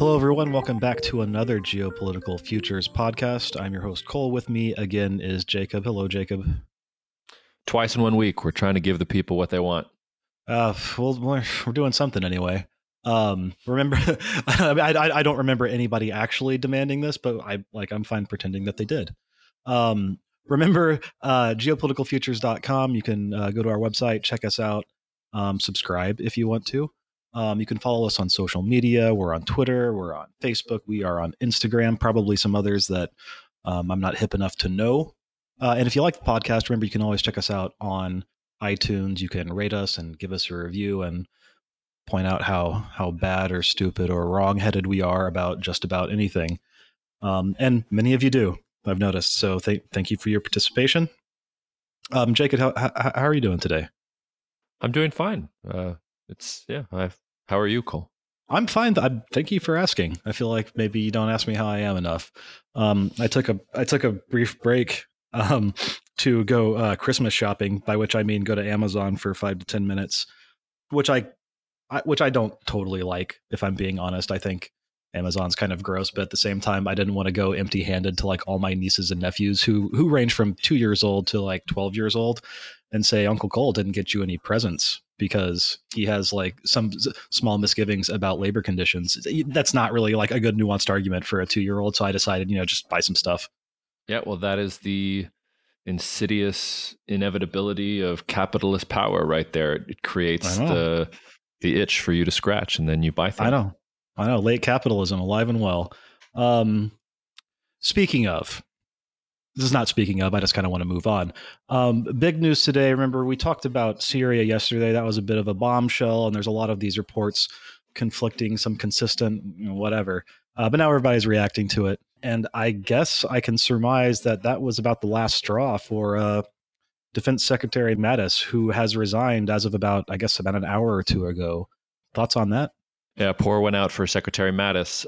Hello, everyone. Welcome back to another Geopolitical Futures podcast. I'm your host, Cole. With me again is Jacob. Hello, Jacob. Twice in 1 week, we're trying to give the people what they want. We're doing something anyway. Remember, I don't remember anybody actually demanding this, but I'm fine pretending that they did. Remember, geopoliticalfutures.com. You can go to our website, check us out, subscribe if you want to. You can follow us on social media. We're on Twitter. We're on Facebook. We are on Instagram, probably some others that I'm not hip enough to know. And if you like the podcast, remember, you can always check us out on iTunes. You can rate us and give us a review and point out how bad or stupid or wrong-headed we are about just about anything. And many of you do, I've noticed. So thank you for your participation. Jacob, how are you doing today? I'm doing fine. How are you, Cole? I'm fine. Thank you for asking. I feel like maybe you don't ask me how I am enough. I took a brief break to go Christmas shopping, by which I mean go to Amazon for 5 to 10 minutes, which I don't totally like, if I'm being honest. I think Amazon's kind of gross, but at the same time, I didn't want to go empty-handed to like all my nieces and nephews who range from 2 years old to like 12 years old and say Uncle Cole didn't get you any presents because he has like some small misgivings about labor conditions. That's not really like a good nuanced argument for a 2-year-old. So I decided, just buy some stuff. Yeah, well, that is the insidious inevitability of capitalist power right there. It creates the itch for you to scratch, and then you buy things. I know. Late capitalism, alive and well. Speaking of, this is not speaking of, I just kind of want to move on. Big news today. Remember, we talked about Syria yesterday. That was a bit of a bombshell, and there's a lot of these reports conflicting, some consistent, whatever. But now everybody's reacting to it. And I guess I can surmise that was about the last straw for Defense Secretary Mattis, who has resigned as of about an hour or two ago. Thoughts on that? Yeah, pour one out for Secretary Mattis.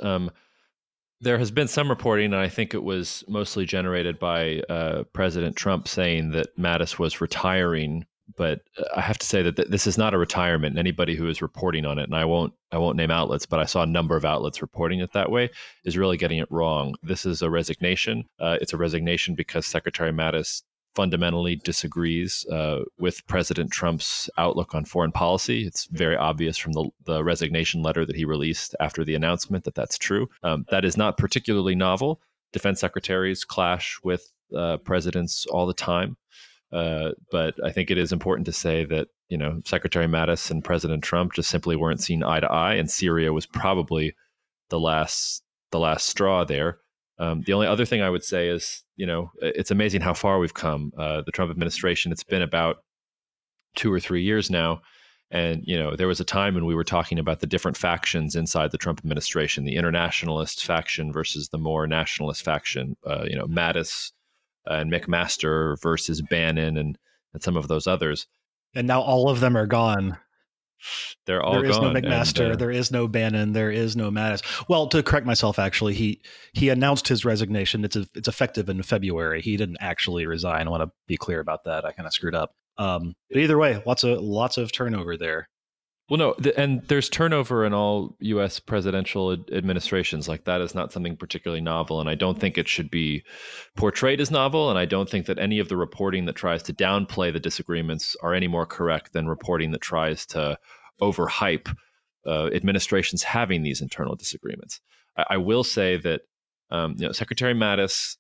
There has been some reporting, and I think it was mostly generated by President Trump saying that Mattis was retiring. But I have to say that this is not a retirement. Anybody who is reporting on it, and I won't name outlets, but I saw a number of outlets reporting it that way, is really getting it wrong. This is a resignation. It's a resignation because Secretary Mattis fundamentally disagrees with President Trump's outlook on foreign policy. It's very obvious from the resignation letter that he released after the announcement that that's true. That is not particularly novel. Defense secretaries clash with presidents all the time. But I think it is important to say that, Secretary Mattis and President Trump just simply weren't seen eye to eye, and Syria was probably the last straw there. The only other thing I would say is, it's amazing how far we've come. The Trump administration, it's been about 2 or 3 years now. And, there was a time when we were talking about the different factions inside the Trump administration, the internationalist faction versus the more nationalist faction, Mattis and McMaster versus Bannon and some of those others. And now all of them are gone. They're all gone. There is no McMaster. There is no Bannon. There is no Mattis. Well, to correct myself, actually, he announced his resignation. It's effective in February. He didn't actually resign. I want to be clear about that. I kind of screwed up. But either way, lots of turnover there. Well, no, and there's turnover in all U.S. presidential administrations. Like, that is not something particularly novel, and I don't think it should be portrayed as novel, and I don't think that any of the reporting that tries to downplay the disagreements are any more correct than reporting that tries to overhype administrations having these internal disagreements. I will say that Secretary Mattis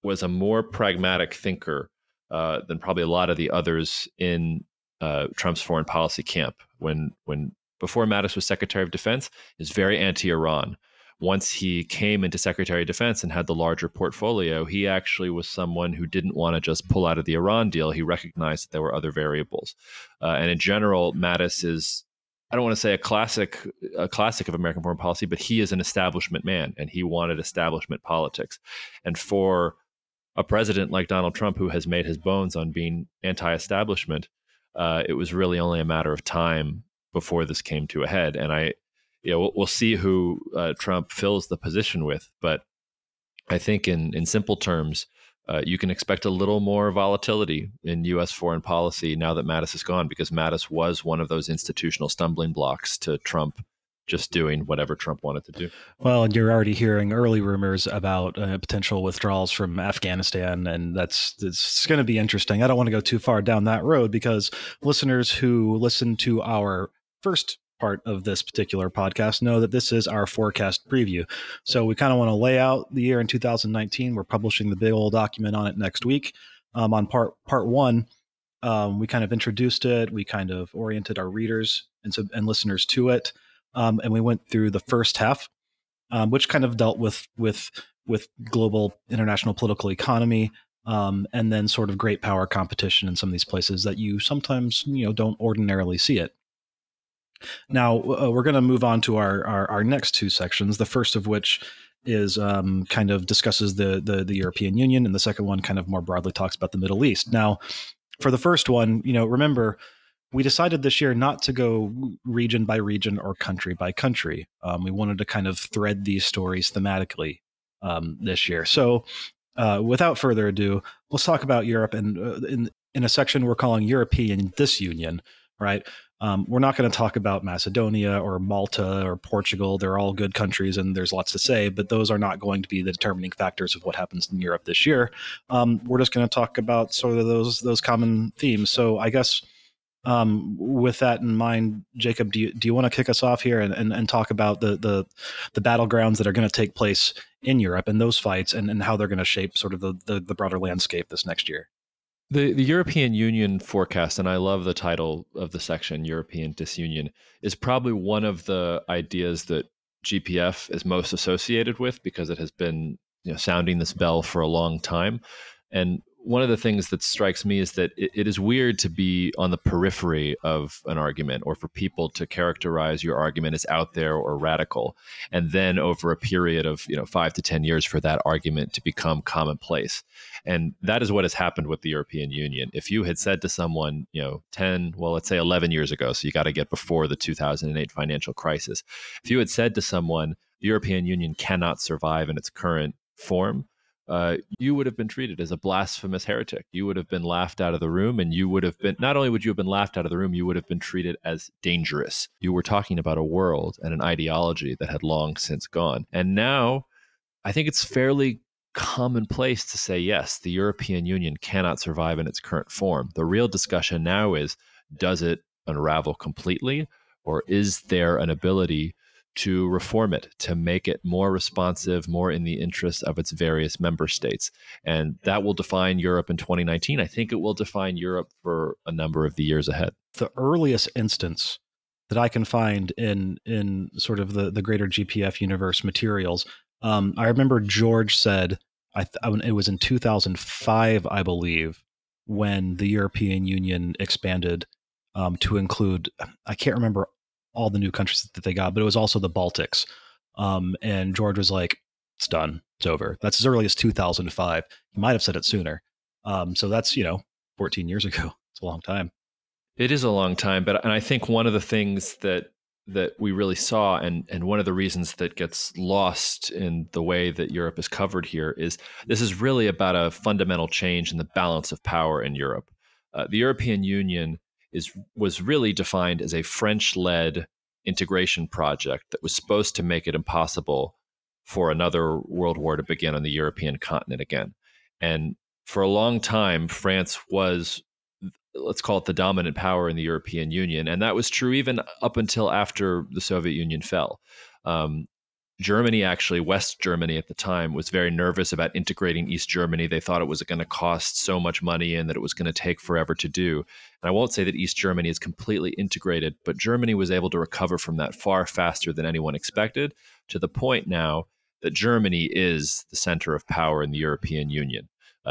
was a more pragmatic thinker than probably a lot of the others in Trump's foreign policy camp. When before Mattis was Secretary of Defense, is very anti-Iran. Once he came into Secretary of Defense and had the larger portfolio, he actually was someone who didn't want to just pull out of the Iran deal. He recognized that there were other variables. And in general, Mattis is, I don't want to say a classic of American foreign policy, but he is an establishment man, and he wanted establishment politics. And for a president like Donald Trump, who has made his bones on being anti-establishment, it was really only a matter of time before this came to a head. And we'll see who Trump fills the position with. But I think in simple terms, you can expect a little more volatility in U.S. foreign policy now that Mattis is gone, because Mattis was one of those institutional stumbling blocks to Trump just doing whatever Trump wanted to do. Well, and you're already hearing early rumors about potential withdrawals from Afghanistan, and it's going to be interesting. I don't want to go too far down that road because listeners who listen to our first part of this particular podcast know that this is our forecast preview. So we kind of want to lay out the year in 2019. We're publishing the big old document on it next week. On part one, we kind of introduced it. We kind of oriented our readers and listeners to it, and we went through the first half, which kind of dealt with global international political economy, and then sort of great power competition in some of these places that you sometimes don't ordinarily see it. Now we're going to move on to our next two sections. The first of which is kind of discusses the European Union, and the second one kind of more broadly talks about the Middle East. Now, for the first one, remember, we decided this year not to go region by region or country by country. We wanted to kind of thread these stories thematically this year. So without further ado, let's talk about Europe, and in a section we're calling European disunion, right? We're not going to talk about Macedonia or Malta or Portugal. They're all good countries and there's lots to say, but those are not going to be the determining factors of what happens in Europe this year. We're just going to talk about sort of those common themes. So I guess with that in mind, Jacob, do you want to kick us off here and talk about the battlegrounds that are going to take place in Europe and those fights and how they're going to shape sort of the broader landscape this next year? The European Union forecast, and I love the title of the section, European Disunion, is probably one of the ideas that GPF is most associated with because it has been sounding this bell for a long time. And one of the things that strikes me is that it is weird to be on the periphery of an argument or for people to characterize your argument as out there or radical. And then over a period of 5 to 10 years for that argument to become commonplace. And that is what has happened with the European Union. If you had said to someone, 10, well, let's say 11 years ago, so you got to get before the 2008 financial crisis. If you had said to someone, the European Union cannot survive in its current form, you would have been treated as a blasphemous heretic. You would have been laughed out of the room, and you would have been, not only would you have been laughed out of the room, you would have been treated as dangerous. You were talking about a world and an ideology that had long since gone. And now I think it's fairly commonplace to say, yes, the European Union cannot survive in its current form. The real discussion now is, does it unravel completely, or is there an ability to reform it, to make it more responsive, more in the interest of its various member states? And that will define Europe in 2019. I think it will define Europe for a number of the years ahead. The earliest instance that I can find in sort of the greater GPF universe materials, I remember George said, it was in 2005, I believe, when the European Union expanded to include, I can't remember all the new countries that they got, but it was also the Baltics. And George was like, it's done. It's over. That's as early as 2005. He might have said it sooner. So that's, 14 years ago. It's a long time. It is a long time, and I think one of the things that we really saw, and one of the reasons that gets lost in the way that Europe is covered here, is this is really about a fundamental change in the balance of power in Europe. The European Union was really defined as a French-led integration project that was supposed to make it impossible for another world war to begin on the European continent again. And for a long time, France was, let's call it, the dominant power in the European Union. And that was true even up until after the Soviet Union fell. Germany, actually, West Germany at the time, was very nervous about integrating East Germany. They thought it was going to cost so much money and that it was going to take forever to do. And I won't say that East Germany is completely integrated, but Germany was able to recover from that far faster than anyone expected, to the point now that Germany is the center of power in the European Union.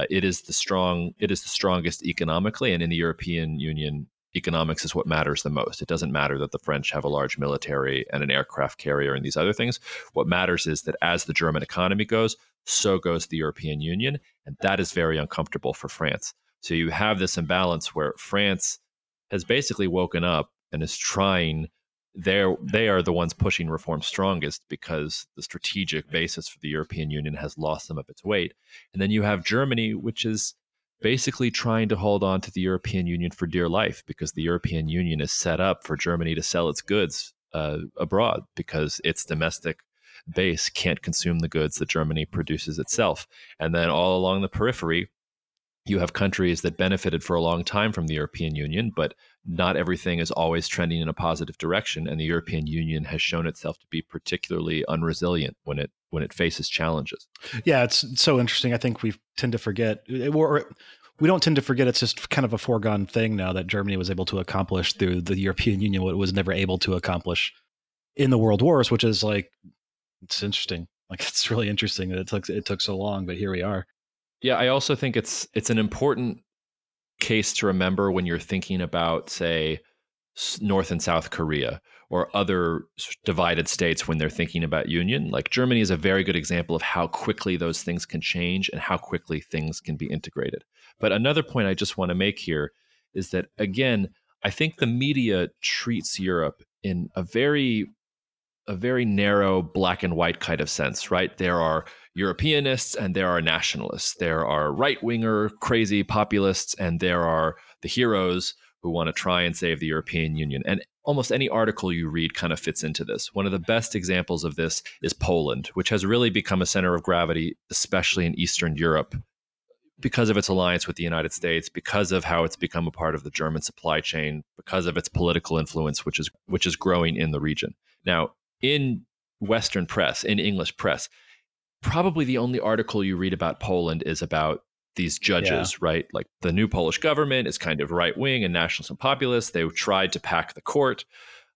It is the strongest economically, and in the European Union, economics is what matters the most. It doesn't matter that the French have a large military and an aircraft carrier and these other things. What matters is that as the German economy goes, so goes the European Union, and that is very uncomfortable for France. So you have this imbalance where France has basically woken up and is trying. They are the ones pushing reform strongest because the strategic basis for the European Union has lost some of its weight. And then you have Germany, which is basically trying to hold on to the European Union for dear life because the European Union is set up for Germany to sell its goods abroad because its domestic base can't consume the goods that Germany produces itself. And then all along the periphery, you have countries that benefited for a long time from the European Union, but not everything is always trending in a positive direction. And the European Union has shown itself to be particularly unresilient when it faces challenges. Yeah, it's so interesting. I think we tend to forget, or we don't tend to forget. It's just kind of a foregone thing now that Germany was able to accomplish through the European Union what it was never able to accomplish in the world wars, which is like, it's interesting. Like, it's really interesting that it took so long, but here we are. Yeah, I also think it's an important case to remember when you're thinking about, say, North and South Korea or other divided states when they're thinking about union. Like Germany is a very good example of how quickly those things can change and how quickly things can be integrated. But another point I just want to make here is that, again, I think the media treats Europe in a very narrow black and white kind of sense, right? There are Europeanists and there are nationalists. There are right winger, crazy populists, and there are the heroes who want to try and save the European Union. And almost any article you read kind of fits into this. One of the best examples of this is Poland, which has really become a center of gravity, especially in Eastern Europe, because of its alliance with the United States, because of how it's become a part of the German supply chain, because of its political influence, which is growing in the region. Now, in Western press, in English press, probably the only article you read about Poland is about these judges, yeah, right? Like the new Polish government is kind of right wing and nationalist and populist. They tried to pack the court.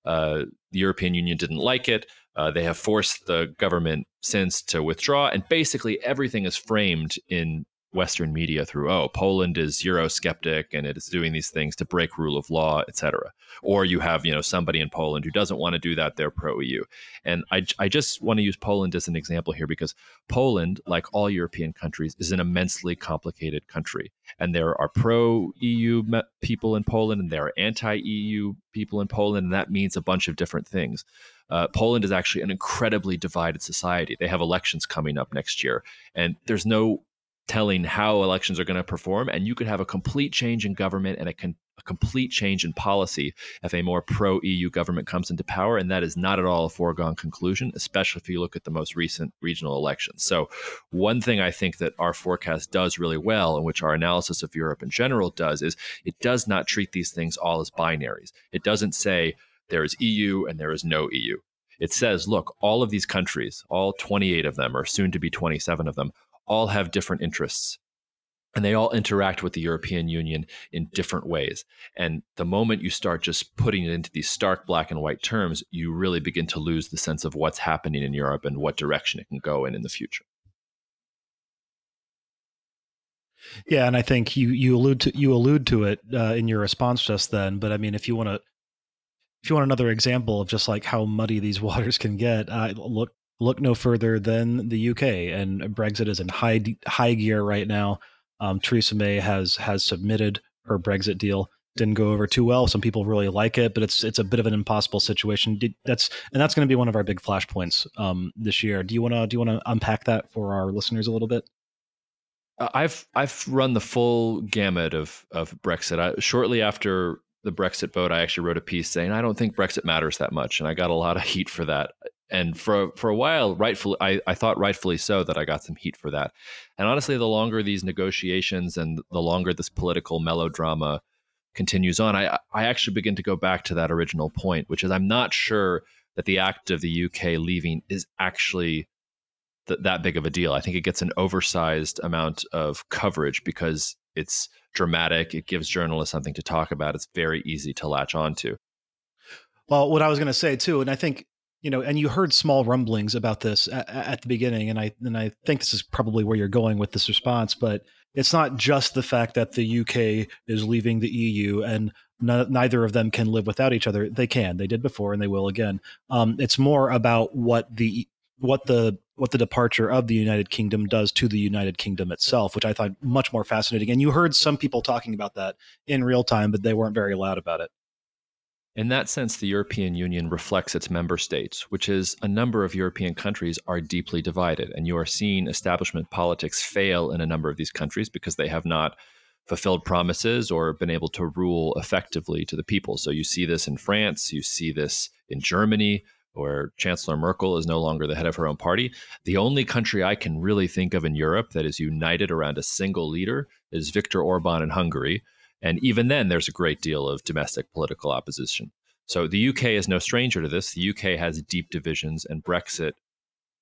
The European Union didn't like it. They have forced the government since to withdraw. And basically everything is framed in Western media through, oh, Poland is Eurosceptic and it is doing these things to break rule of law, etc. Or you have, somebody in Poland who doesn't want to do that, they're pro-EU. And I just want to use Poland as an example here because Poland, like all European countries, is an immensely complicated country. And there are pro-EU people in Poland and there are anti-EU people in Poland, and that means a bunch of different things. Poland is actually an incredibly divided society. They have elections coming up next year, and there's no telling how elections are going to perform. And you could have a complete change in government and a complete change in policy if a more pro-EU government comes into power. And that is not at all a foregone conclusion, especially if you look at the most recent regional elections. So one thing I think that our forecast does really well, and which our analysis of Europe in general does, is it does not treat these things all as binaries. It doesn't say there is EU and there is no EU. It says, look, all of these countries, all 28 of them, or soon to be 27 of them, all have different interests, and they all interact with the European Union in different ways. And the moment you start just putting it into these stark black and white terms, you really begin to lose the sense of what's happening in Europe and what direction it can go in the future. Yeah, and I think you allude to it in your response just then. But I mean, if you want another example of just like how muddy these waters can get, look no further than the UK, and Brexit is in high gear right now. Theresa May has submitted her Brexit deal. Didn't go over too well. Some people really like it, but it's a bit of an impossible situation. That's going to be one of our big flashpoints this year. Do you want to unpack that for our listeners a little bit? I've run the full gamut of Brexit. Shortly after the Brexit vote, I actually wrote a piece saying I don't think Brexit matters that much, and I got a lot of heat for that. And for a while, I thought rightfully so that I got some heat for that. And honestly, the longer these negotiations and the longer this political melodrama continues on, I actually begin to go back to that original point, which is I'm not sure that the act of the UK leaving is actually that big of a deal. I think it gets an oversized amount of coverage because it's dramatic. It gives journalists something to talk about. It's very easy to latch onto. Well, what I was going to say too, and I think, and you heard small rumblings about this at the beginning, and I think this is probably where you're going with this response, but it's not just the fact that the UK is leaving the EU and neither of them can live without each other. They can. They did before, and they will again. It's more about what the departure of the United Kingdom does to the United Kingdom itself, which I thought much more fascinating. And you heard some people talking about that in real time, but they weren't very loud about it. In that sense, the European Union reflects its member states, which is a number of European countries are deeply divided. And you are seeing establishment politics fail in a number of these countries because they have not fulfilled promises or been able to rule effectively to the people. So you see this in France, you see this in Germany, where Chancellor Merkel is no longer the head of her own party. The only country I can really think of in Europe that is united around a single leader is Viktor Orban in Hungary. And even then, there's a great deal of domestic political opposition. So the UK is no stranger to this. The UK has deep divisions, and Brexit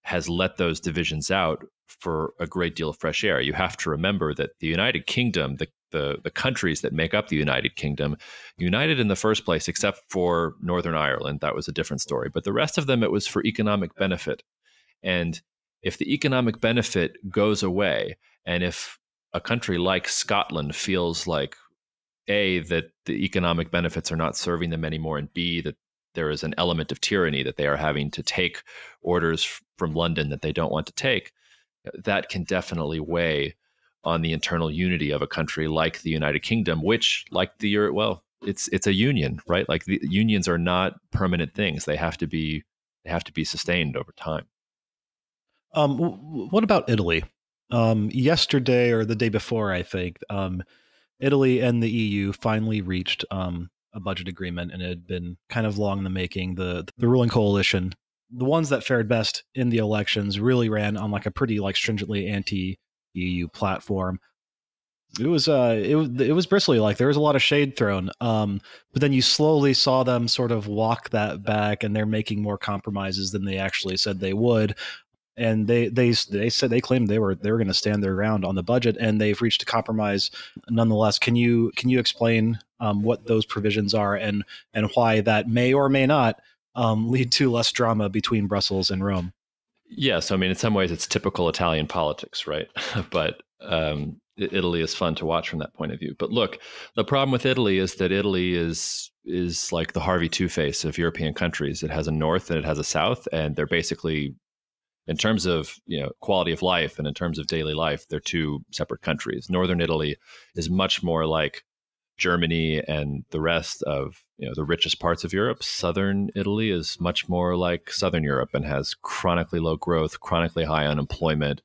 has let those divisions out for a great deal of fresh air. You have to remember that the United Kingdom, the countries that make up the United Kingdom, united in the first place, except for Northern Ireland. That was a different story. But the rest of them, it was for economic benefit. And if the economic benefit goes away, and if a country like Scotland feels like, A, that the economic benefits are not serving them anymore, and B, that there is an element of tyranny, that they are having to take orders from London that they don't want to take, that can definitely weigh on the internal unity of a country like the United Kingdom, which, like the Euro, well, it's a union, right? Like the unions are not permanent things; they have to be sustained over time. What about Italy? Yesterday or the day before, I think, Italy and the EU finally reached a budget agreement, and it had been kind of long in the making. The ruling coalition, the ones that fared best in the elections, really ran on like a pretty like stringently anti-EU platform. It was bristly. Like there was a lot of shade thrown. But then you slowly saw them sort of walk that back, and they're making more compromises than they actually said they would. And they said they claimed they were going to stand their ground on the budget, and they've reached a compromise nonetheless. Can you explain what those provisions are, and why that may or may not lead to less drama between Brussels and Rome? Yes, I mean, in some ways, it's typical Italian politics, right? But Italy is fun to watch from that point of view. But look, the problem with Italy is that Italy is like the Harvey Two-Face of European countries. It has a north and it has a south, and they're basically, in terms of quality of life and in terms of daily life, they're two separate countries. Northern Italy is much more like Germany and the rest of the richest parts of Europe. Southern Italy is much more like Southern Europe and has chronically low growth, chronically high unemployment,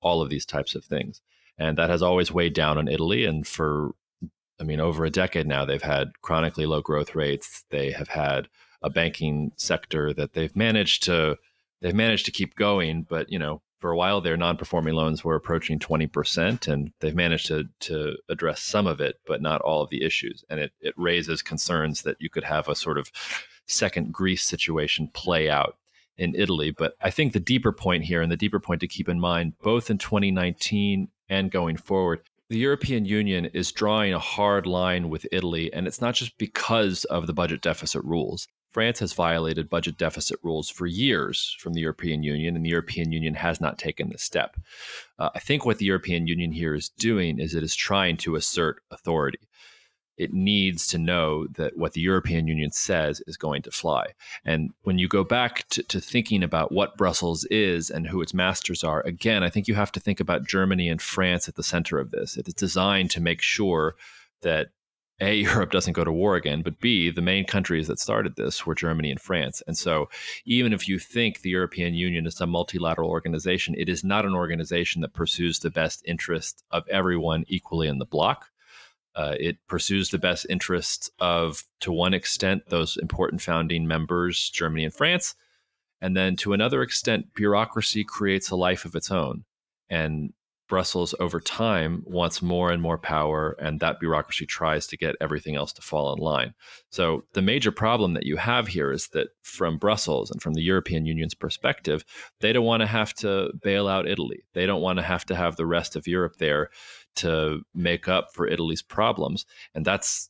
all of these types of things. And that has always weighed down on Italy. And for, I mean, over a decade now, they've had chronically low growth rates. They have had a banking sector that they've managed to keep going, but for a while their non-performing loans were approaching 20%, and they've managed to address some of it, but not all of the issues. And it raises concerns that you could have a sort of second Greece situation play out in Italy. But I think the deeper point here, and the deeper point to keep in mind, both in 2019 and going forward, the European Union is drawing a hard line with Italy, and it's not just because of the budget deficit rules. France has violated budget deficit rules for years from the European Union, and the European Union has not taken this step. I think what the European Union here is doing is it is trying to assert authority. It needs to know that what the European Union says is going to fly. And when you go back to thinking about what Brussels is and who its masters are, again, I think you have to think about Germany and France at the center of this. It is designed to make sure that A, Europe doesn't go to war again, but B, the main countries that started this were Germany and France. And so even if you think the European Union is a multilateral organization, it is not an organization that pursues the best interest of everyone equally in the bloc. It pursues the best interests of, to one extent, those important founding members, Germany and France. And then to another extent, bureaucracy creates a life of its own. And Brussels over time wants more and more power, and that bureaucracy tries to get everything else to fall in line. So the major problem that you have here is that from Brussels and from the European Union's perspective, they don't want to have to bail out Italy. They don't want to have the rest of Europe there to make up for Italy's problems. And that's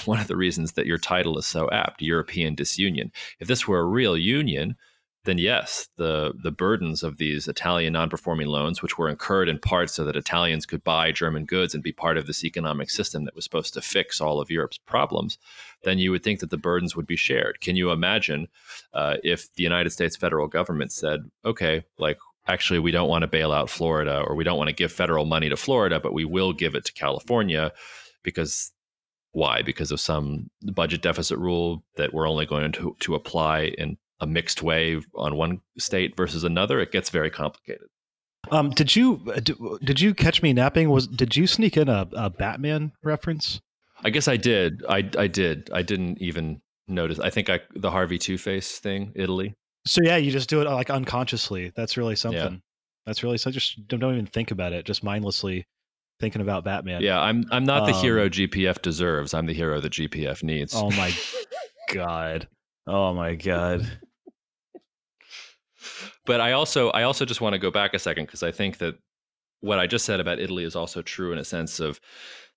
one of the reasons that your title is so apt, European disunion. If this were a real union, then yes, the burdens of these Italian non-performing loans, which were incurred in part so that Italians could buy German goods and be part of this economic system that was supposed to fix all of Europe's problems, then you would think that the burdens would be shared. Can you imagine if the United States federal government said, okay, like, actually, we don't want to bail out Florida, or we don't want to give federal money to Florida, but we will give it to California because why? Because of some budget deficit rule that we're only going to apply in a mixed way on one state versus another. It gets very complicated. Did you catch me napping? Did you sneak in a Batman reference? I guess I did. I did. I didn't even notice. I think the Harvey Two-Face thing, Italy. So yeah, you just do it like unconsciously. That's really Yeah. something. That's really so. Just don't even think about it. Just mindlessly thinking about Batman. Yeah, I'm not the hero Um. GPF deserves. I'm the hero that GPF needs. Oh my god. Oh my god. But I also just want to go back a second because I think that what I just said about Italy is also true in a sense of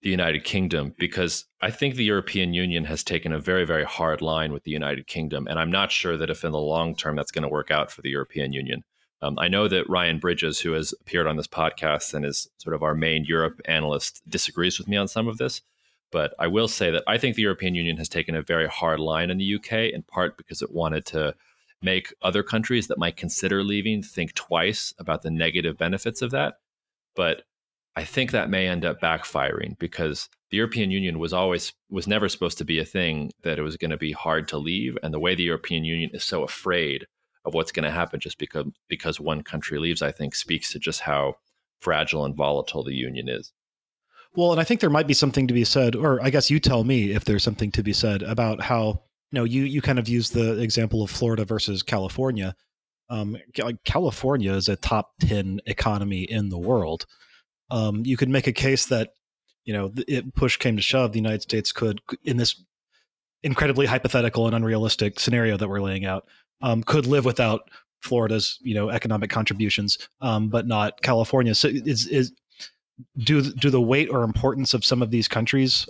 the United Kingdom, because I think the European Union has taken a very, very hard line with the United Kingdom. And I'm not sure that if in the long term that's going to work out for the European Union. I know that Ryan Bridges, who has appeared on this podcast and is sort of our main Europe analyst, disagrees with me on some of this. But I will say that I think the European Union has taken a very hard line in the UK, in part because it wanted to make other countries that might consider leaving think twice about the negative benefits of that. But I think that may end up backfiring because the European Union was never supposed to be a thing that it was going to be hard to leave. And the way the European Union is so afraid of what's going to happen just because one country leaves, I think speaks to just how fragile and volatile the union is. Well, and I think there might be something to be said, or I guess you tell me if there's something to be said about how you kind of use the example of Florida versus California. Like California is a top 10 economy in the world. You could make a case that push came to shove, the United States could, in this incredibly hypothetical and unrealistic scenario that we're laying out, could live without Florida's economic contributions, but not California. So is do the weight or importance of some of these countries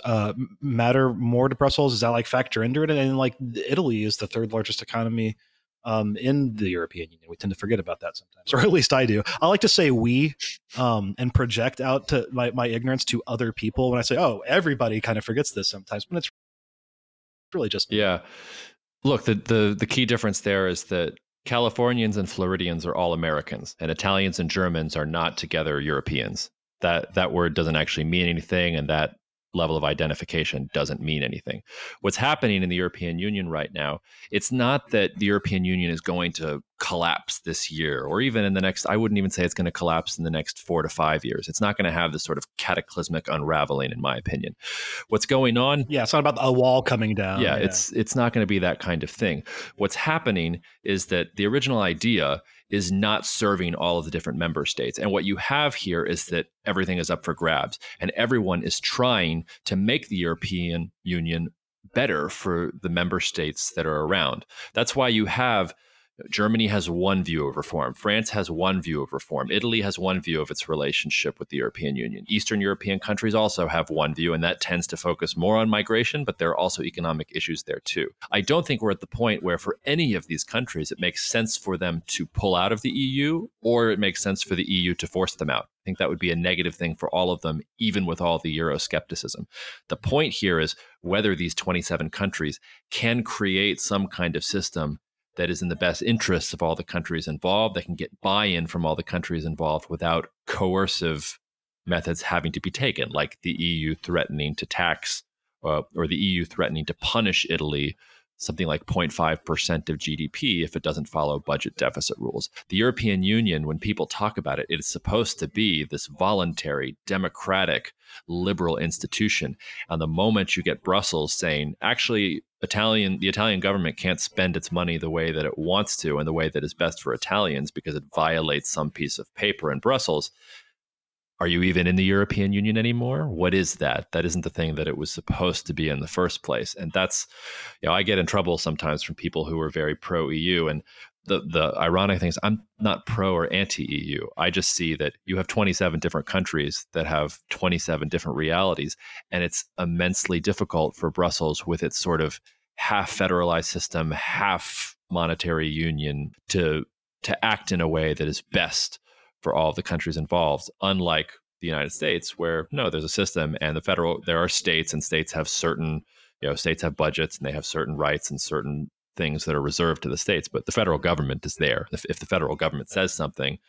matter more to Brussels? Does that like factor into it? And like Italy is the third largest economy in the European Union. We tend to forget about that sometimes, or at least I do. I like to say we and project out to my ignorance to other people when I say, oh, everybody kind of forgets this sometimes, but it's really just me. Yeah. Look, the key difference there is that Californians and Floridians are all Americans, and Italians and Germans are not together Europeans. That word doesn't actually mean anything, and that level of identification doesn't mean anything. What's happening in the European Union right now, it's not that the European Union is going to collapse this year, or even in the next, I wouldn't even say it's going to collapse in the next 4 to 5 years. It's not going to have this sort of cataclysmic unraveling, in my opinion. What's going on? Yeah, it's not about a wall coming down. Yeah, Yeah. it's not going to be that kind of thing. What's happening is that the original idea is not serving all of the different member states. And what you have here is that everything is up for grabs and everyone is trying to make the European Union better for the member states that are around. That's why you have Germany has one view of reform. France has one view of reform. Italy has one view of its relationship with the European Union. Eastern European countries also have one view, and that tends to focus more on migration, but there are also economic issues there too. I don't think we're at the point where for any of these countries, it makes sense for them to pull out of the EU or it makes sense for the EU to force them out. I think that would be a negative thing for all of them, even with all the Euroscepticism. The point here is whether these 27 countries can create some kind of system that is in the best interests of all the countries involved, that can get buy-in from all the countries involved without coercive methods having to be taken, like the EU threatening to tax or the EU threatening to punish Italy something like 0.5% of GDP if it doesn't follow budget deficit rules. The European Union, when people talk about it, it is supposed to be this voluntary, democratic, liberal institution. And the moment you get Brussels saying, actually, the Italian government can't spend its money the way that it wants to and the way that is best for Italians because it violates some piece of paper in Brussels, are you even in the European Union anymore? What is that? That isn't the thing that it was supposed to be in the first place. And that's, I get in trouble sometimes from people who are very pro EU. And the ironic thing is, I'm not pro or anti EU. I just see that you have 27 different countries that have 27 different realities. And it's immensely difficult for Brussels with its sort of half federalized system, half monetary union to act in a way that is best for all of the countries involved, unlike the United States, where no, there's a system and there are states and states have certain, states have budgets and they have certain rights and certain things that are reserved to the states, but the federal government is there. If the federal government says something,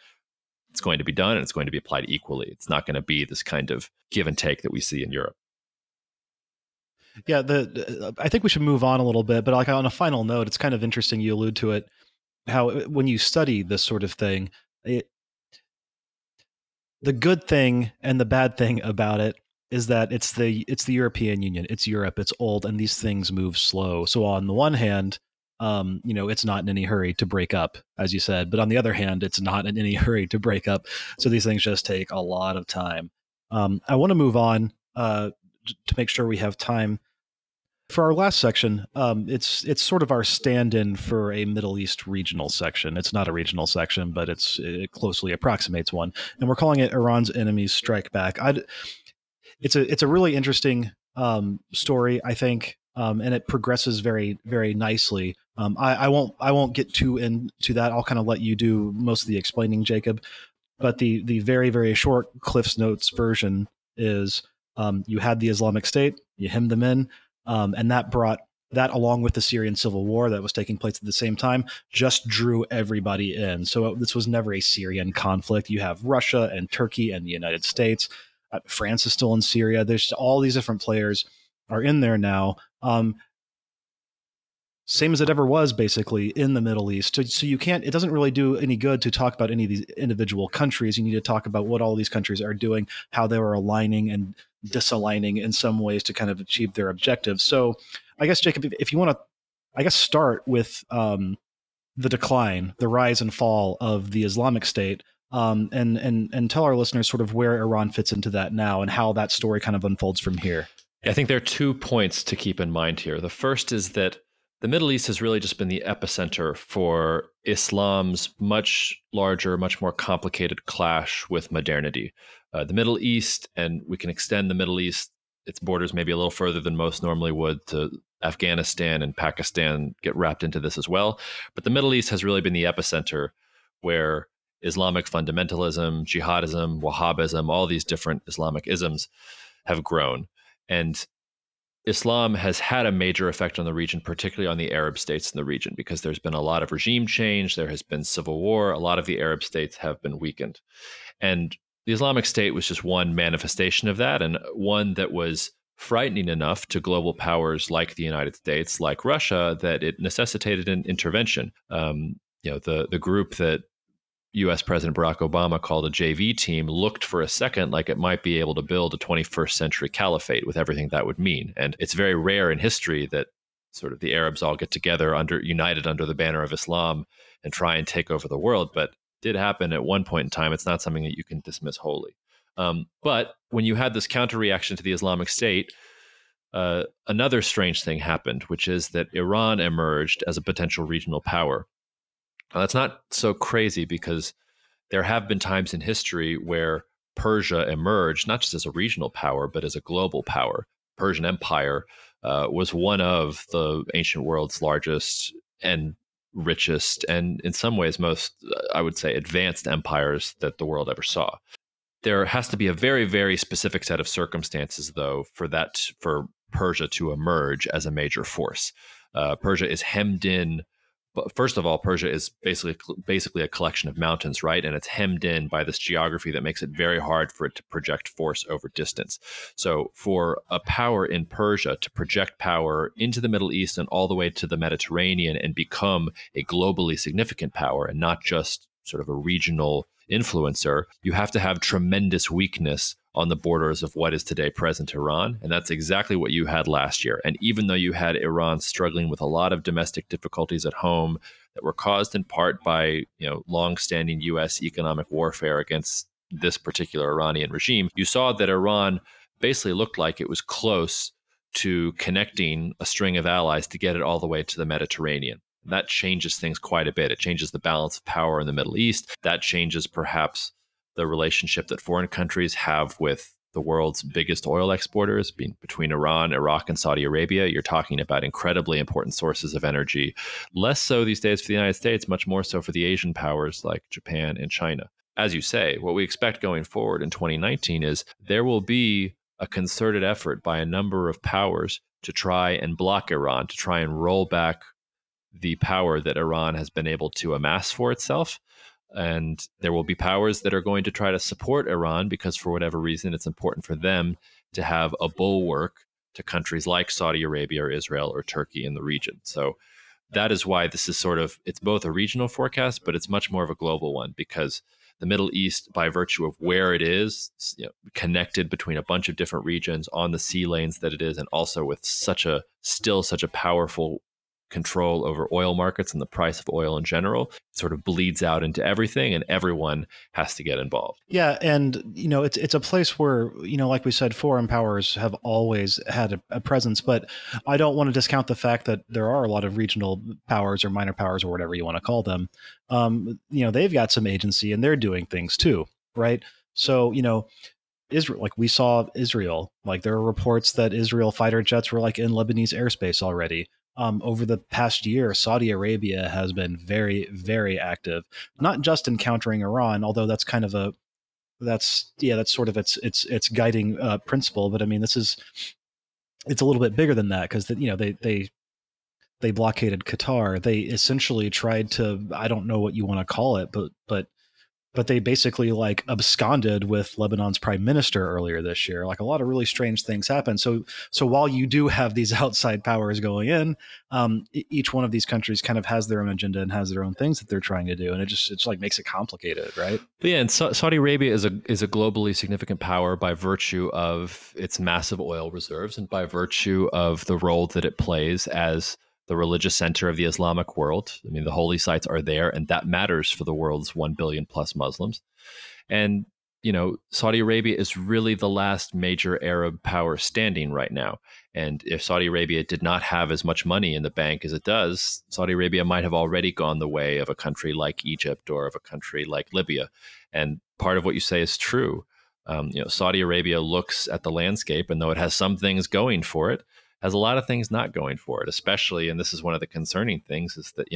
it's going to be done and it's going to be applied equally. It's not going to be this kind of give and take that we see in Europe. Yeah, I think we should move on a little bit, but like on a final note, it's kind of interesting you allude to it, how when you study this sort of thing, the good thing and the bad thing about it is that it's the European Union, it's Europe, it's old, and these things move slow. So on the one hand, it's not in any hurry to break up, as you said, but on the other hand, it's not in any hurry to break up. So these things just take a lot of time. I want to move on to make sure we have time for our last section. It's sort of our stand-in for a Middle East regional section. It's not a regional section, but it closely approximates one, and we're calling it Iran's enemies strike back. It's a really interesting story, I think, and it progresses very very nicely. I won't get too into that. I'll kind of let you do most of the explaining, Jacob. But the very very short Cliff's Notes version is you had the Islamic State, you hemmed them in, and that brought that along with the Syrian civil war that was taking place at the same time just drew everybody in. So this was never a Syrian conflict. You have Russia and Turkey and the United States. France is still in Syria. There's all these different players are in there now. Same as it ever was, basically, in the Middle East. So you can't. It doesn't really do any good to talk about any of these individual countries. You need to talk about what all these countries are doing, how they are aligning and disaligning in some ways to kind of achieve their objectives. So, I guess Jacob, if you want to, I guess start with the decline, the rise and fall of the Islamic State, and tell our listeners sort of where Iran fits into that now and how that story kind of unfolds from here. I think there are 2 points to keep in mind here. The first is that the Middle East has really just been the epicenter for Islam's much larger, much more complicated clash with modernity. The Middle East, and we can extend the Middle East, its borders maybe a little further than most normally would, to Afghanistan and Pakistan get wrapped into this as well. But the Middle East has really been the epicenter where Islamic fundamentalism, jihadism, Wahhabism, all these different Islamic isms have grown. And Islam has had a major effect on the region, particularly on the Arab states in the region, because there's been a lot of regime change, there has been civil war, a lot of the Arab states have been weakened. And the Islamic State was just one manifestation of that, and one that was frightening enough to global powers like the United States, like Russia, that it necessitated an intervention. The group that US President Barack Obama called a JV team looked for a second like it might be able to build a 21st century caliphate with everything that would mean. And it's very rare in history that sort of the Arabs all get together united under the banner of Islam and try and take over the world. But it did happen at one point in time. It's not something that you can dismiss wholly. But when you had this counter reaction to the Islamic State, another strange thing happened, which is that Iran emerged as a potential regional power. Now, that's not so crazy because there have been times in history where Persia emerged not just as a regional power, but as a global power. Persian Empire was one of the ancient world's largest and richest, and in some ways most, I would say, advanced empires that the world ever saw. There has to be a very, very specific set of circumstances, though, for Persia to emerge as a major force. Persia is hemmed in. But first of all, Persia is basically a collection of mountains, right? And it's hemmed in by this geography that makes it very hard for it to project force over distance. So for a power in Persia to project power into the Middle East and all the way to the Mediterranean and become a globally significant power and not just sort of a regional influencer, you have to have tremendous weakness on the borders of what is today present Iran. And that's exactly what you had last year. And even though you had Iran struggling with a lot of domestic difficulties at home that were caused in part by, longstanding US economic warfare against this particular Iranian regime, you saw that Iran basically looked like it was close to connecting a string of allies to get it all the way to the Mediterranean. That changes things quite a bit. It changes the balance of power in the Middle East. That changes perhaps the relationship that foreign countries have with the world's biggest oil exporters, being between Iran, Iraq, and Saudi Arabia. You're talking about incredibly important sources of energy. Less so these days for the United States, much more so for the Asian powers like Japan and China. As you say, what we expect going forward in 2019 is there will be a concerted effort by a number of powers to try and block Iran, to try and roll back the power that Iran has been able to amass for itself. And there will be powers that are going to try to support Iran because for whatever reason, it's important for them to have a bulwark to countries like Saudi Arabia or Israel or Turkey in the region. So that is why this is sort of, it's both a regional forecast, but it's much more of a global one, because the Middle East, by virtue of where it is, connected between a bunch of different regions on the sea lanes that it is, and also with such a powerful control over oil markets and the price of oil in general, sort of bleeds out into everything, and everyone has to get involved. Yeah, and it's a place where, like we said, foreign powers have always had a presence, but I don't want to discount the fact that there are a lot of regional powers or minor powers or whatever you want to call them. They've got some agency and they're doing things too, right? So, Israel, like we saw Israel, like there are reports that Israel fighter jets were like in Lebanese airspace already. Over the past year, Saudi Arabia has been very, very active, not just in countering Iran, although that's kind of that's sort of its guiding principle. But I mean, it's a little bit bigger than that, because they blockaded Qatar. They essentially tried to, I don't know what you want to call it, but they basically like absconded with Lebanon's prime minister earlier this year. Like a lot of really strange things happen. So while you do have these outside powers going in, each one of these countries kind of has their own agenda and has their own things that they're trying to do, and it's like makes it complicated, right? But yeah, and Saudi Arabia is a globally significant power by virtue of its massive oil reserves and by virtue of the role that it plays as the religious center of the Islamic world. I mean, the holy sites are there, and that matters for the world's 1 billion plus Muslims. And, Saudi Arabia is really the last major Arab power standing right now. And if Saudi Arabia did not have as much money in the bank as it does, Saudi Arabia might have already gone the way of a country like Egypt or of a country like Libya. And part of what you say is true. Saudi Arabia looks at the landscape, and though it has some things going for it, has a lot of things not going for it, especially, and this is one of the concerning things, is that,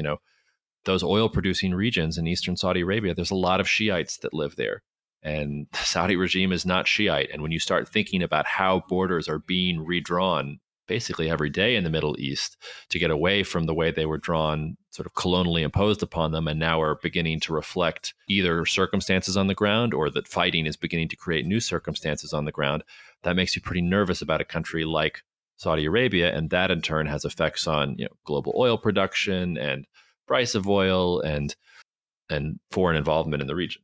those oil producing regions in eastern Saudi Arabia, there's a lot of Shiites that live there. And the Saudi regime is not Shiite. And when you start thinking about how borders are being redrawn basically every day in the Middle East to get away from the way they were drawn, sort of colonially imposed upon them, and now are beginning to reflect either circumstances on the ground or that fighting is beginning to create new circumstances on the ground, that makes you pretty nervous about a country like Saudi Arabia, and that in turn has effects on global oil production and price of oil and foreign involvement in the region.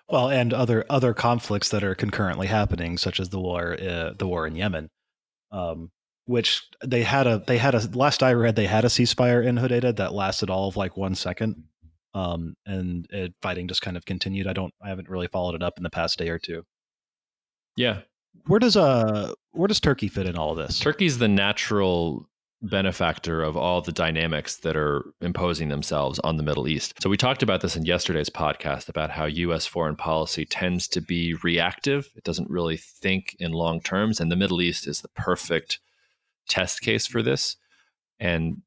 Well, and other conflicts that are concurrently happening, such as the war in Yemen, which they had a last I read, they had a ceasefire in Hodeidah that lasted all of like 1 second, and fighting just kind of continued. I haven't really followed it up in the past day or two. Yeah, where does Turkey fit in all of this? Turkey's the natural benefactor of all the dynamics that are imposing themselves on the Middle East. So we talked about this in yesterday's podcast about how U.S. foreign policy tends to be reactive. It doesn't really think in long terms, and the Middle East is the perfect test case for this. And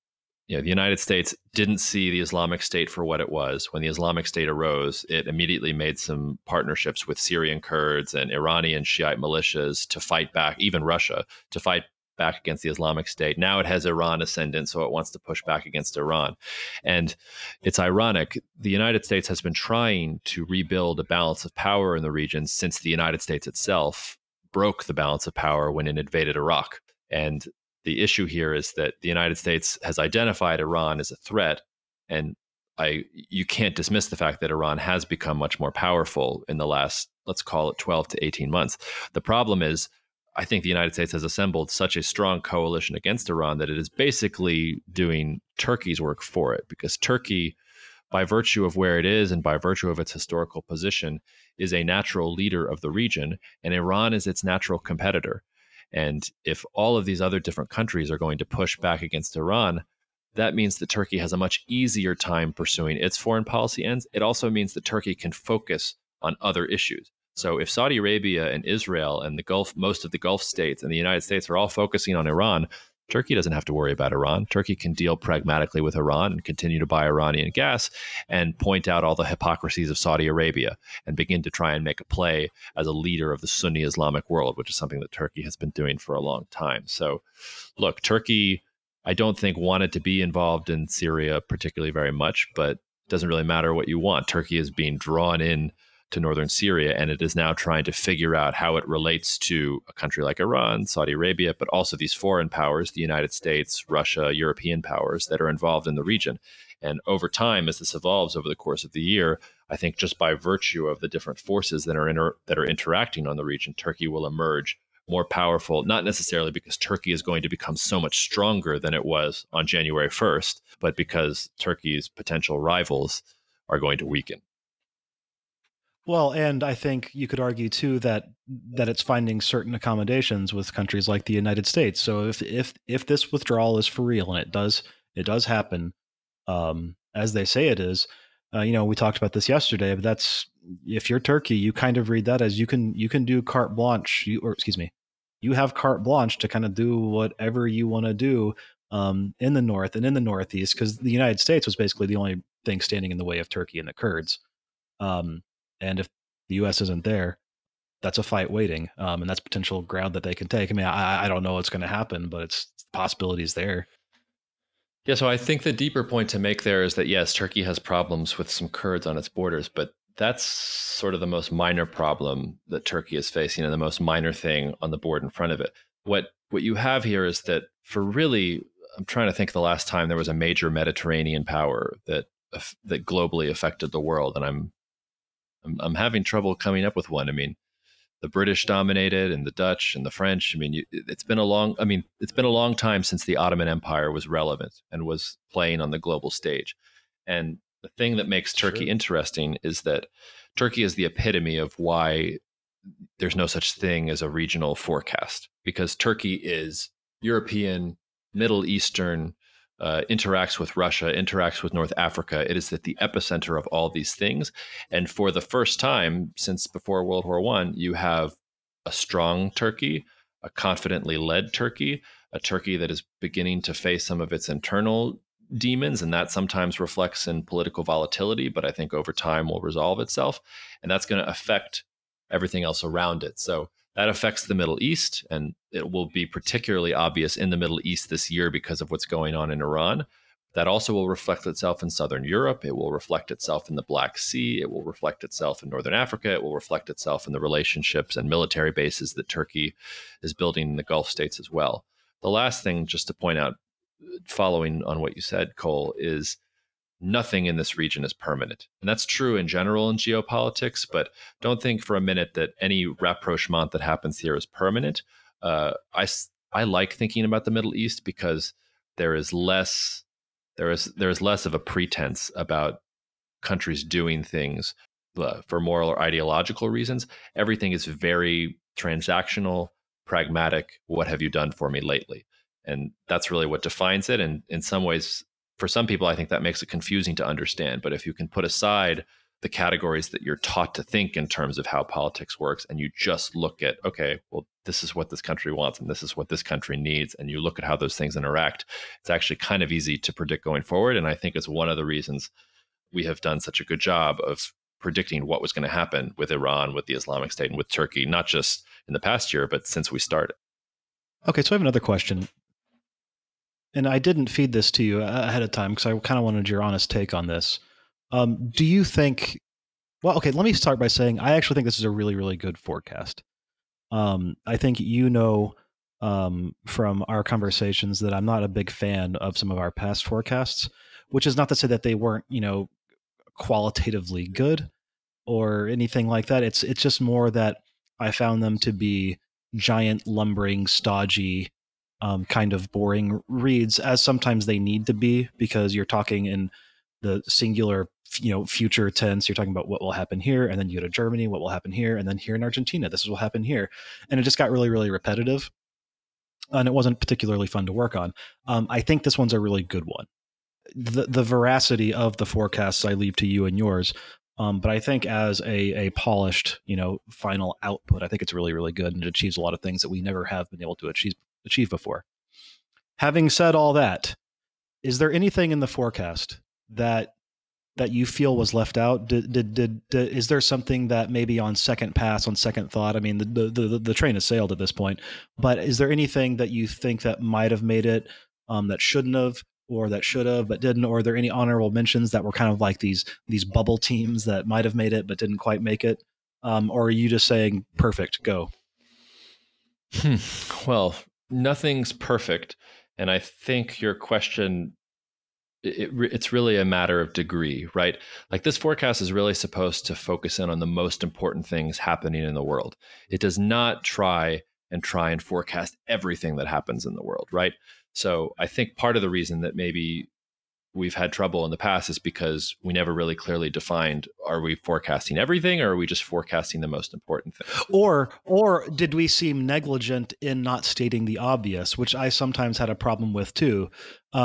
the United States didn't see the Islamic State for what it was. When the Islamic State arose, it immediately made some partnerships with Syrian Kurds and Iranian Shiite militias to fight back, even Russia, to fight back against the Islamic State. Now it has Iran ascendant, so it wants to push back against Iran. And it's ironic. The United States has been trying to rebuild a balance of power in the region since the United States itself broke the balance of power when it invaded Iraq. And the issue here is that the United States has identified Iran as a threat, and you can't dismiss the fact that Iran has become much more powerful in the last, let's call it 12 to 18 months. The problem is, I think the United States has assembled such a strong coalition against Iran that it is basically doing Turkey's work for it, because Turkey, by virtue of where it is and by virtue of its historical position, is a natural leader of the region, and Iran is its natural competitor. And if all of these other different countries are going to push back against Iran, that means that Turkey has a much easier time pursuing its foreign policy ends. It also means that Turkey can focus on other issues. So if Saudi Arabia and Israel and the Gulf, most of the Gulf states and the United States are all focusing on Iran, Turkey doesn't have to worry about Iran. Turkey can deal pragmatically with Iran and continue to buy Iranian gas and point out all the hypocrisies of Saudi Arabia and begin to try and make a play as a leader of the Sunni Islamic world, which is something that Turkey has been doing for a long time. So, look, Turkey, I don't think wanted to be involved in Syria particularly very much, but it doesn't really matter what you want. Turkey is being drawn in to northern Syria, and it is now trying to figure out how it relates to a country like Iran, Saudi Arabia, but also these foreign powers, the United States, Russia, European powers that are involved in the region. And over time, as this evolves over the course of the year, I think just by virtue of the different forces that are interacting on the region, Turkey will emerge more powerful, not necessarily because Turkey is going to become so much stronger than it was on January 1st, but because Turkey's potential rivals are going to weaken. Well, and I think you could argue too that it's finding certain accommodations with countries like the United States. So if this withdrawal is for real, and it does happen, as they say it is, we talked about this yesterday, but that's, if you're Turkey, you kind of read that as you can do carte blanche, or excuse me, you have carte blanche to kind of do whatever you want to do, in the north and in the northeast, because the United States was basically the only thing standing in the way of Turkey and the Kurds. Um, and if the U.S. isn't there, that's a fight waiting, and that's potential ground that they can take. I mean, I don't know what's going to happen, but it's possibilities there. Yeah, so I think the deeper point to make there is that yes, Turkey has problems with some Kurds on its borders, but that's sort of the most minor problem that Turkey is facing and the most minor thing on the board in front of it. What you have here is that for really, I'm trying to think the last time there was a major Mediterranean power that globally affected the world, and I'm having trouble coming up with one. I mean, the British dominated, and the Dutch and the French. I mean, it's been a long time since the Ottoman Empire was relevant and was playing on the global stage. And the thing that makes Turkey True. interesting is that Turkey is the epitome of why there's no such thing as a regional forecast, because Turkey is European, Middle Eastern, interacts with Russia, interacts with North Africa. It is at the epicenter of all these things. And for the first time since before World War One, you have a strong Turkey, a confidently led Turkey, a Turkey that is beginning to face some of its internal demons, and that sometimes reflects in political volatility, but I think over time will resolve itself. And that's going to affect everything else around it. So that affects the Middle East, and it will be particularly obvious in the Middle East this year because of what's going on in Iran. That also will reflect itself in Southern Europe. It will reflect itself in the Black Sea. It will reflect itself in Northern Africa. It will reflect itself in the relationships and military bases that Turkey is building in the Gulf states as well. The last thing, just to point out, following on what you said, Cole, is nothing in this region is permanent. And that's true in general in geopolitics, but don't think for a minute that any rapprochement that happens here is permanent. I like thinking about the Middle East because there is less there is less of a pretense about countries doing things for moral or ideological reasons. Everything is very transactional, pragmatic. What have you done for me lately? And that's really what defines it. And in some ways, for some people, I think that makes it confusing to understand. But if you can put aside the categories that you're taught to think in terms of how politics works, and you just look at, okay, well, this is what this country wants and this is what this country needs, and you look at how those things interact, it's actually kind of easy to predict going forward. And I think it's one of the reasons we have done such a good job of predicting what was going to happen with Iran, with the Islamic State, and with Turkey, not just in the past year, but since we started. Okay, so I have another question, and I didn't feed this to you ahead of time because I kind of wanted your honest take on this. Do you think? Well, okay, let me start by saying I actually think this is a really, really good forecast. I think from our conversations that I'm not a big fan of some of our past forecasts, which is not to say that they weren't, qualitatively good or anything like that. It's just more that I found them to be giant, lumbering, stodgy, kind of boring reads, as sometimes they need to be because you're talking in the singular, future tense. You're talking about what will happen here, and then you go to Germany, what will happen here, and then here in Argentina, this will happen here, and it just got really, really repetitive, and it wasn't particularly fun to work on. I think this one's a really good one. The veracity of the forecasts I leave to you and yours. But I think as a polished, final output, I think it's really, really good, and it achieves a lot of things that we never have been able to achieve before. Having said all that, is there anything in the forecast that you feel was left out? Is there something that maybe on second pass, on second thought? I mean, the train has sailed at this point, but is there anything that you think that might have made it, that shouldn't have, or that should have but didn't? Or are there any honorable mentions that were kind of like these bubble teams that might have made it but didn't quite make it? Or are you just saying perfect, go? Well, nothing's perfect, and I think your question it's really a matter of degree, right? Like this forecast is really supposed to focus in on the most important things happening in the world. It does not try and forecast everything that happens in the world, right? So I think part of the reason that maybe we've had trouble in the past is because we never really clearly defined, are we forecasting everything or are we just forecasting the most important things? Or did we seem negligent in not stating the obvious, which I sometimes had a problem with too.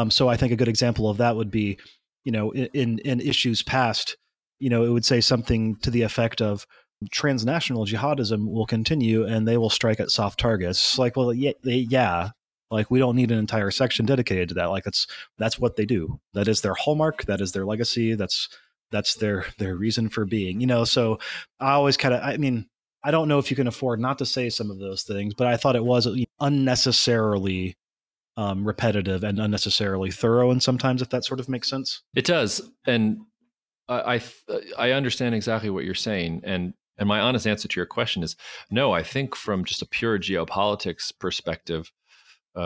So I think a good example of that would be, in issues past, it would say something to the effect of transnational jihadism will continue and they will strike at soft targets. Like, well, yeah, like we don't need an entire section dedicated to that. Like that's what they do. That is their hallmark. That is their legacy. That's their reason for being. So I always I mean, I don't know if you can afford not to say some of those things, but I thought it was unnecessarily repetitive and unnecessarily thorough, and sometimes if that sort of makes sense. It does, and I understand exactly what you're saying, and my honest answer to your question is no. I think from just a pure geopolitics perspective,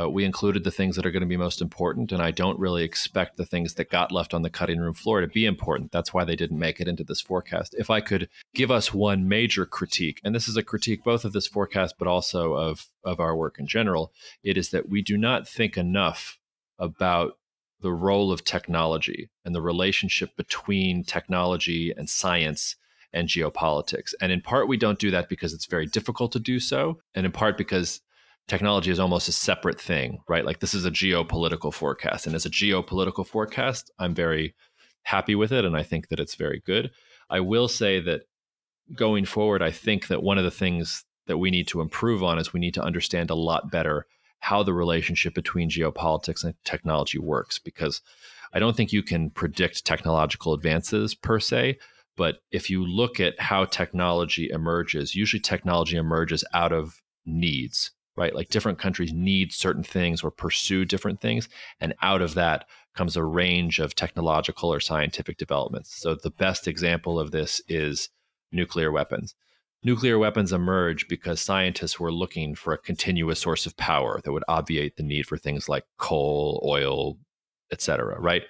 we included the things that are going to be most important, and I don't really expect the things that got left on the cutting room floor to be important. That's why they didn't make it into this forecast. If I could give us one major critique, and this is a critique both of this forecast but also of our work in general, it is that we do not think enough about the role of technology and the relationship between technology and science and geopolitics. And in part, we don't do that because it's very difficult to do so, and in part because technology is almost a separate thing, right? Like this is a geopolitical forecast. And as a geopolitical forecast, I'm very happy with it. And I think that it's very good. I will say that going forward, I think that one of the things that we need to improve on is we need to understand a lot better how the relationship between geopolitics and technology works, because I don't think you can predict technological advances per se. But if you look at how technology emerges, usually technology emerges out of needs, right? Like different countries need certain things or pursue different things. And out of that comes a range of technological or scientific developments. So the best example of this is nuclear weapons. Nuclear weapons emerge because scientists were looking for a continuous source of power that would obviate the need for things like coal, oil, et cetera, right?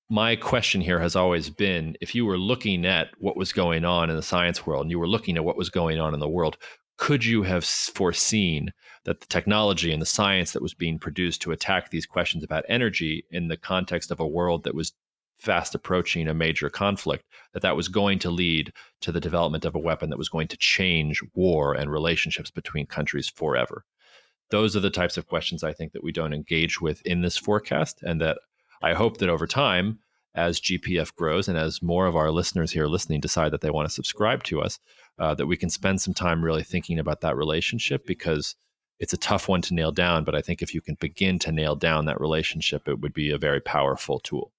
My question here has always been, if you were looking at what was going on in the science world and you were looking at what was going on in the world, could you have foreseen that the technology and the science that was being produced to attack these questions about energy in the context of a world that was fast approaching a major conflict, that was going to lead to the development of a weapon that was going to change war and relationships between countries forever? Those are the types of questions I think that we don't engage with in this forecast, and that I hope that over time, as GPF grows and as more of our listeners here listening decide that they want to subscribe to us, that we can spend some time really thinking about that relationship, because it's a tough one to nail down. But I think if you can begin to nail down that relationship, it would be a very powerful tool.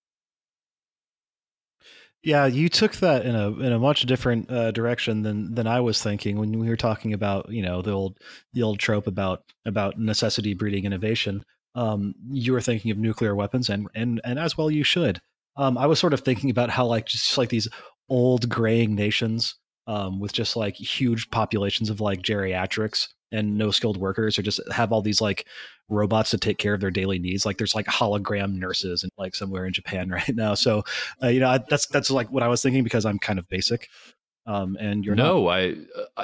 Yeah, you took that in a much different direction than I was thinking when we were talking about the old trope about necessity breeding innovation. You were thinking of nuclear weapons, and as well you should. I was sort of thinking about how like just like these old graying nations with just like huge populations of like geriatrics and no skilled workers, or just have all these like robots to take care of their daily needs. Like there's like hologram nurses and like somewhere in Japan right now. So that's like what I was thinking, because I'm kind of basic, and you're not. No,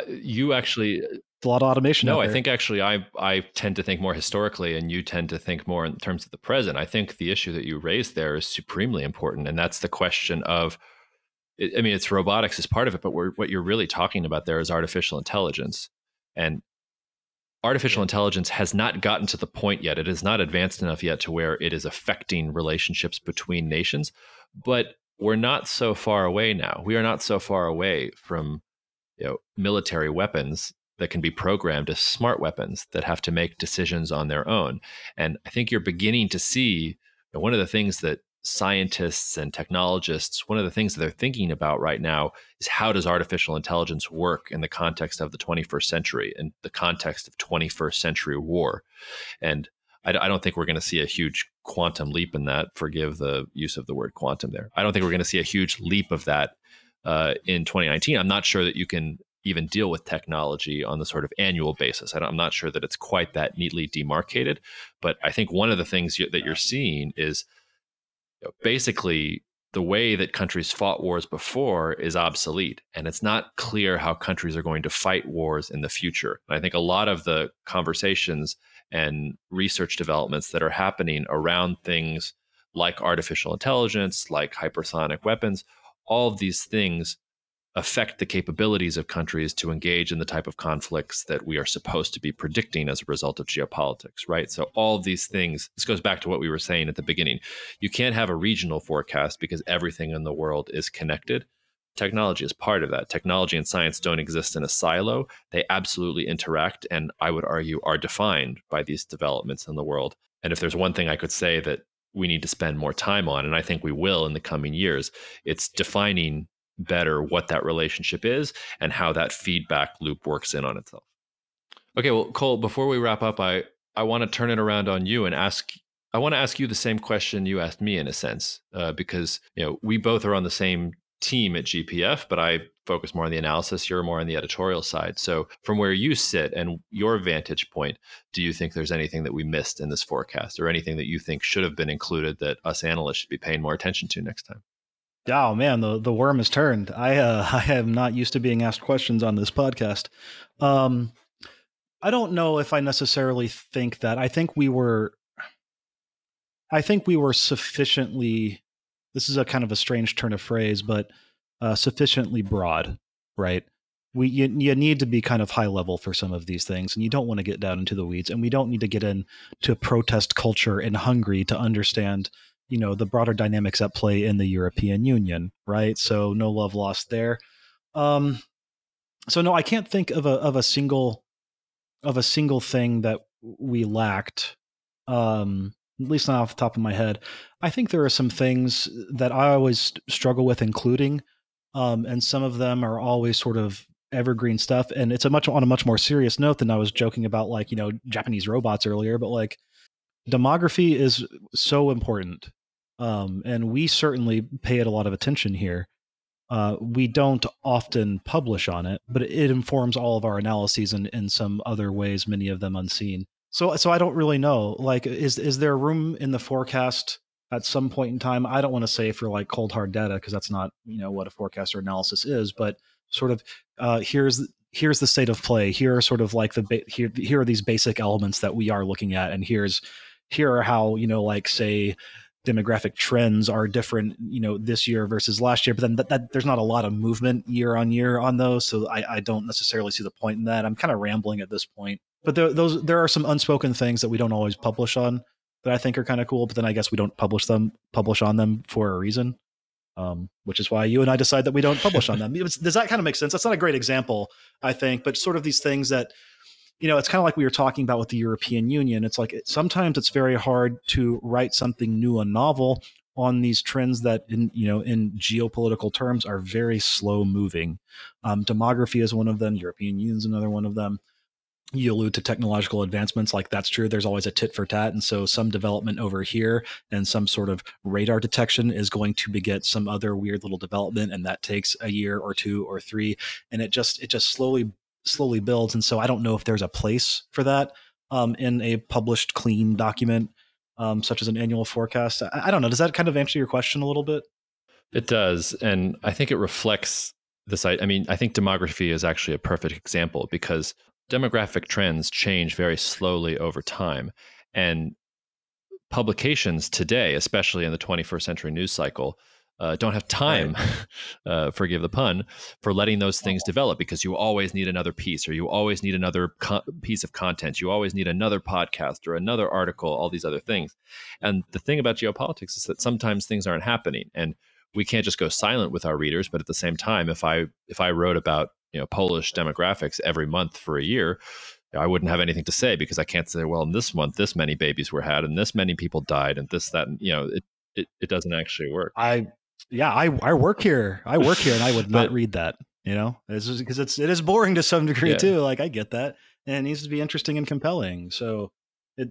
you actually, A lot of automation no, out I there. think actually I tend to think more historically, and you tend to think more in terms of the present. I think the issue that you raised there is supremely important, and that's the question of, I mean, it's robotics is part of it, but what you're really talking about there is artificial intelligence. And artificial Yeah. intelligence has not gotten to the point yet. It is not advanced enough yet to where it is affecting relationships between nations. But we're not so far away now. We are not so far away from military weapons that can be programmed as smart weapons that have to make decisions on their own. And I think you're beginning to see one of the things that scientists and technologists, one of the things that they're thinking about right now is, how does artificial intelligence work in the context of the 21st century and the context of 21st century war? And I don't think we're going to see a huge quantum leap in that. Forgive the use of the word quantum there. I don't think we're going to see a huge leap of that in 2019. I'm not sure that you can even deal with technology on the sort of annual basis. I'm not sure that it's quite that neatly demarcated. But I think one of the things that you're seeing is, basically the way that countries fought wars before is obsolete, and it's not clear how countries are going to fight wars in the future. And I think a lot of the conversations and research developments that are happening around things like artificial intelligence, like hypersonic weapons, all of these things affect the capabilities of countries to engage in the type of conflicts that we are supposed to be predicting as a result of geopolitics, right? So all of these things, this goes back to what we were saying at the beginning. You can't have a regional forecast because everything in the world is connected. Technology is part of that. Technology and science don't exist in a silo. They absolutely interact, and I would argue are defined by these developments in the world. And if there's one thing I could say that we need to spend more time on, and I think we will in the coming years, it's defining better what that relationship is and how that feedback loop works in on itself. Okay, well, Cole, before we wrap up, I want to turn it around on you and I want to ask you the same question you asked me in a sense, because we both are on the same team at GPF, but I focus more on the analysis. You're more on the editorial side. So from where you sit and your vantage point, do you think there's anything that we missed in this forecast, or anything that you think should have been included that us analysts should be paying more attention to next time? Oh man, the worm has turned. I am not used to being asked questions on this podcast. Um, I don't know if I necessarily think that. I think we were sufficiently. This is a kind of a strange turn of phrase, but sufficiently broad, right? You need to be kind of high level for some of these things, and you don't want to get down into the weeds, and we don't need to get into protest culture in Hungary to understand, the broader dynamics at play in the European Union, right? So no love lost there. Um, so no, I can't think of a single thing that we lacked. At least not off the top of my head. I think there are some things that I always struggle with including, and some of them are always sort of evergreen stuff. And it's on a much more serious note than I was joking about, like Japanese robots earlier. But like demography is so important, and we certainly pay it a lot of attention here. We don't often publish on it, but it informs all of our analyses in some other ways, many of them unseen. So I don't really know. Like, is there room in the forecast at some point in time? I don't want to say for like cold hard data, because that's not what a forecast or analysis is. But sort of here's the state of play. Here are sort of like here are these basic elements that we are looking at, and here are how like say demographic trends are different, this year versus last year. But then that there's not a lot of movement year on year on those, so I don't necessarily see the point in that. I'm kind of rambling at this point, but there are some unspoken things that we don't always publish on that I think are kind of cool. But then I guess we don't publish on them for a reason, which is why you and I decide that we don't publish on them. Does that kind of make sense? That's not a great example, I think, but sort of these things that it's kind of like we were talking about with the European Union. It's like sometimes it's very hard to write something new and novel on these trends that, in geopolitical terms, are very slow moving. Demography is one of them. European Union is another one of them. You allude to technological advancements, like that's true. There's always a tit for tat, and so some development over here and some sort of radar detection is going to beget some other weird little development, and that takes a year or two or three, and it just slowly builds. And so I don't know if there's a place for that in a published clean document, such as an annual forecast. I don't know. Does that kind of answer your question a little bit? It does. And I think it reflects this. I mean, I think demography is actually a perfect example because demographic trends change very slowly over time. And publications today, especially in the 21st century news cycle, don't have time, forgive the pun, for letting those things develop, because you always need another piece, or you always need another piece of content. You always need another podcast or another article, all these other things. And the thing about geopolitics is that sometimes things aren't happening, and we can't just go silent with our readers. But at the same time, if I wrote about Polish demographics every month for a year, I wouldn't have anything to say, because I can't say, well, in this month, this many babies were had, and this many people died, and this, that, and, it doesn't actually work. I work here. And I would not read that. It's just because it is boring to some degree too. Like I get that, and it needs to be interesting and compelling. So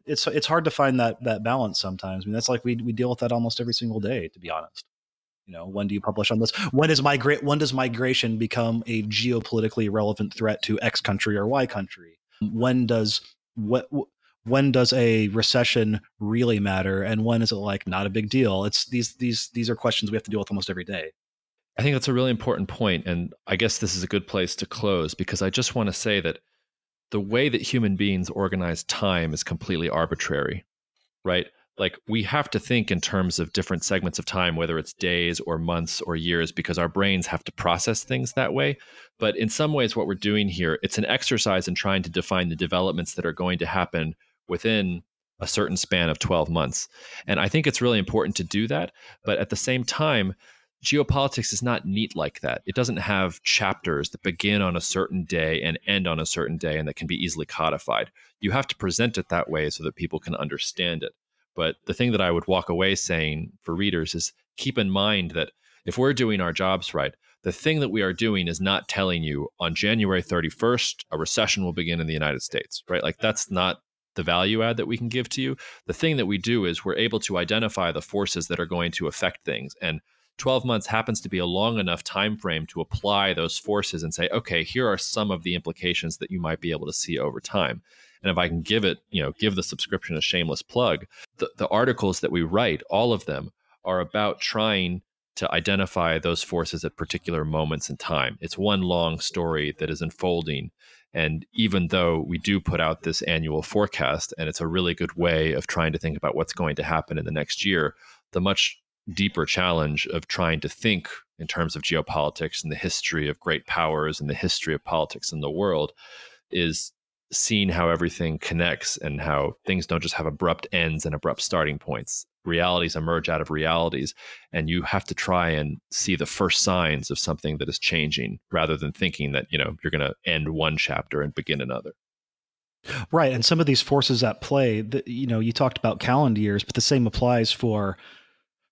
It's hard to find that balance sometimes. I mean, that's like we deal with that almost every single day, to be honest. When do you publish on this? When does migration become a geopolitically relevant threat to X country or Y country? When does what when does a recession really matter, and when is it like not a big deal? It's these are questions we have to deal with almost every day. I think that's a really important point, and I guess this is a good place to close because I just want to say that the way that human beings organize time is completely arbitrary, right? Like we have to think in terms of different segments of time, whether it's days or months or years, because our brains have to process things that way. But in some ways, what we're doing here, it's an exercise in trying to define the developments that are going to happen within a certain span of 12 months. And I think it's really important to do that. But at the same time, geopolitics is not neat like that. It doesn't have chapters that begin on a certain day and end on a certain day and that can be easily codified. You have to present it that way so that people can understand it. But the thing that I would walk away saying for readers is keep in mind that if we're doing our jobs right, the thing that we are doing is not telling you on January 31st, a recession will begin in the United States, right? Like that's not the value add that we can give to you. The thing that we do is we're able to identify the forces that are going to affect things. And 12 months happens to be a long enough time frame to apply those forces and say, okay, here are some of the implications that you might be able to see over time. And if I can give the subscription a shameless plug, the articles that we write, all of them are about trying to identify those forces at particular moments in time. It's one long story that is unfolding. And even though we do put out this annual forecast, and it's a really good way of trying to think about what's going to happen in the next year, the much deeper challenge of trying to think in terms of geopolitics and the history of great powers and the history of politics in the world is seeing how everything connects and how things don't just have abrupt ends and abrupt starting points. Realities emerge out of realities, and you have to try and see the first signs of something that is changing rather than thinking that, you're going to end one chapter and begin another. Right. And some of these forces at play, you talked about calendar years, but the same applies for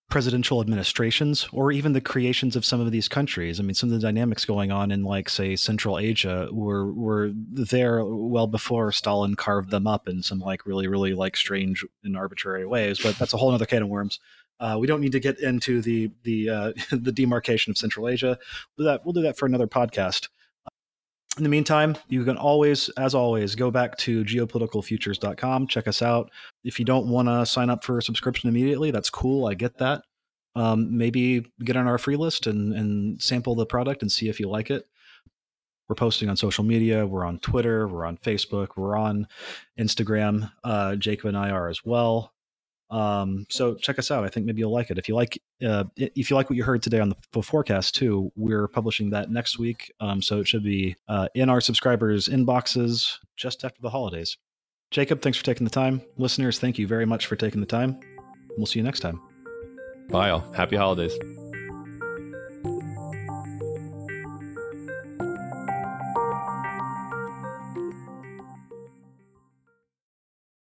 presidential administrations or even the creations of some of these countries. I mean, some of the dynamics going on in, like, say, Central Asia were there well before Stalin carved them up in some like really, really like strange and arbitrary ways. But that's a whole other can of worms. We don't need to get into the the demarcation of Central Asia. We'll do that for another podcast. In the meantime, you can always, as always, go back to geopoliticalfutures.com. Check us out. If you don't want to sign up for a subscription immediately, that's cool. I get that. Maybe get on our free list and sample the product and see if you like it. We're posting on social media. We're on Twitter. We're on Facebook. We're on Instagram. Jacob and I are as well. So check us out. I think maybe you'll like it. If you like what you heard today on the forecast too, we're publishing that next week. So it should be in our subscribers' inboxes just after the holidays. Jacob, thanks for taking the time. Listeners, thank you very much for taking the time. We'll see you next time. Bye all. Happy holidays.